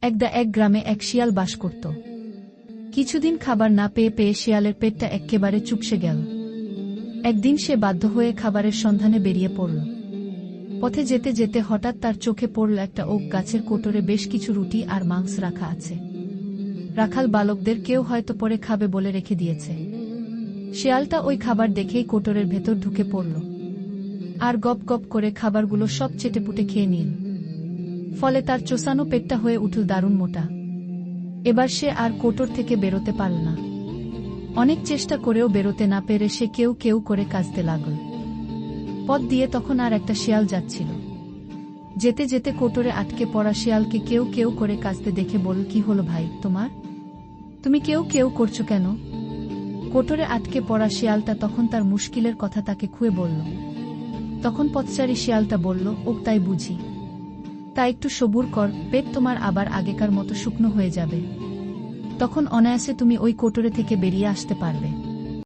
এক গ্রামে এক শিয়াল বাস করত। কিছুদিন খাবার না পেয়ে পেয়ে শিয়ালের পেটটা এক্কেবারে চুপসে গেল। একদিন সে বাধ্য হয়ে খাবারের সন্ধানে বেরিয়ে পড়ল। পথে যেতে যেতে হঠাৎ তার চোখে পড়ল একটা ওক গাছের কোটরে বেশ কিছু রুটি আর মাংস রাখা আছে। রাখাল বালকদের কেউ হয়তো পরে খাবে বলে রেখে দিয়েছে। শিয়ালটা ওই খাবার দেখেই কোটরের ভেতর ঢুকে পড়ল আর গপ গপ করে খাবারগুলো সব চেটেপুটে খেয়ে নিল। ফলে তার চোষানো পেটটা হয়ে উঠল দারুণ মোটা। এবার সে আর কোটর থেকে বেরোতে পারল না। অনেক চেষ্টা করেও বেরোতে না পেরে সে কেউ কেউ করে কাঁদতে লাগল। পথ দিয়ে তখন আর একটা শিয়াল যাচ্ছিল। যেতে যেতে কোটরে আটকে পড়া শিয়ালকে কেউ কেউ করে কাঁদতে দেখে বলল, কি হলো ভাই তোমার? তুমি কেউ কেউ করছো কেন? কোটরে আটকে পড়া শিয়ালটা তখন তার মুশকিলের কথা তাকে খুয়ে বলল। তখন পথচারী শিয়ালটা বলল, ও তাই বুঝি, তা একটু সবুর কর, পেট তোমার আবার আগেকার মতো শুকনো হয়ে যাবে। তখন অনায়াসে তুমি ওই কোটরে থেকে বেরিয়ে আসতে পারবে।